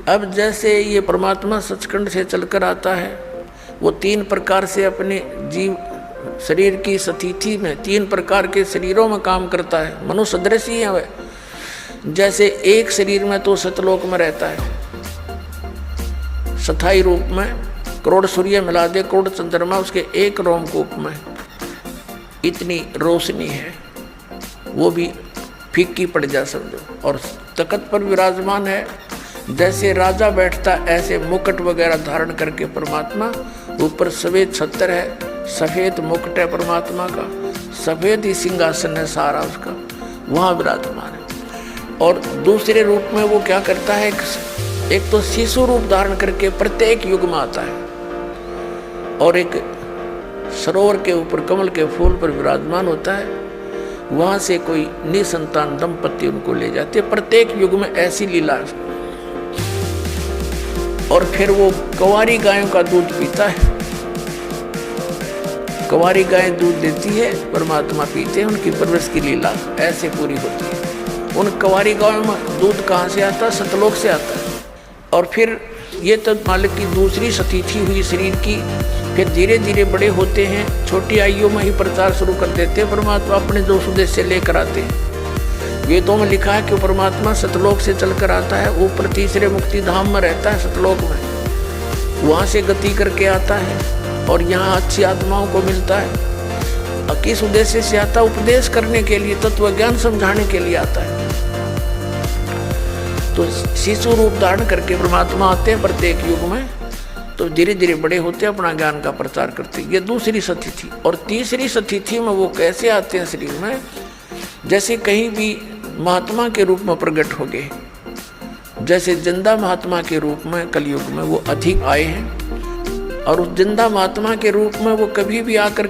अब जैसे ये परमात्मा सचखंड से चलकर आता है, वो 3 प्रकार से अपने जीव शरीर की स्थिति में 3 प्रकार के शरीरों में काम करता है। मनुष्य सदृश ही है वह। जैसे एक शरीर में तो सतलोक में रहता है, स्थायी रूप में, करोड़ सूर्य मिला दे, करोड़ चंद्रमा उसके एक रोमकूप में, इतनी रोशनी है, वो भी फीकी पड़ जा समझो। और तख्त पर विराजमान है, जैसे राजा बैठता ऐसे मुकुट वगैरह धारण करके परमात्मा, ऊपर सफेद छत्र है, सफेद मुकुट है परमात्मा का, सफेद ही सिंहासन है सारा उसका, वहाँ विराजमान है। और दूसरे रूप में वो क्या करता है, एक तो शिशु रूप धारण करके प्रत्येक युग में आता है, और एक सरोवर के ऊपर कमल के फूल पर विराजमान होता है, वहाँ से कोई निसंतान दंपति उनको ले जाते, प्रत्येक युग में ऐसी लीला है। और फिर वो कुंवारी गायों का दूध पीता है, कुंवारी गायें दूध देती है, परमात्मा पीते हैं, उनकी परवरिश की लीला ऐसे पूरी होती है। उन कुंवारी गायों में दूध कहाँ से आता है, सतलोक से आता है। और फिर ये तो मालिक की दूसरी स्थिति हुई शरीर की। फिर धीरे धीरे बड़े होते हैं, छोटी आयु में ही प्रचार शुरू कर देते हैं, परमात्मा अपने जो उद्देश्य से लेकर आते हैं। वेदों में लिखा है कि परमात्मा सतलोक से चलकर आता है, ऊपर तीसरे मुक्ति धाम में रहता है सतलोक में, वहाँ से गति करके आता है और यहाँ अच्छी आत्माओं को मिलता है। किस उद्देश्य से आता, उपदेश करने के लिए, तत्व ज्ञान समझाने के लिए आता है। तो शिशु रूप धारण करके परमात्मा आते हैं प्रत्येक युग में, तो धीरे धीरे बड़े होते हैं, अपना ज्ञान का प्रचार करते हैं। ये दूसरी स्थिति। और तीसरी स्थिति में वो कैसे आते हैं शरीर में, जैसे कहीं भी महात्मा के रूप में प्रकट हो गए, जैसे जिंदा महात्मा के रूप में कलयुग में वो अधिक आए हैं, और उस जिंदा महात्मा के रूप में वो कभी भी आकर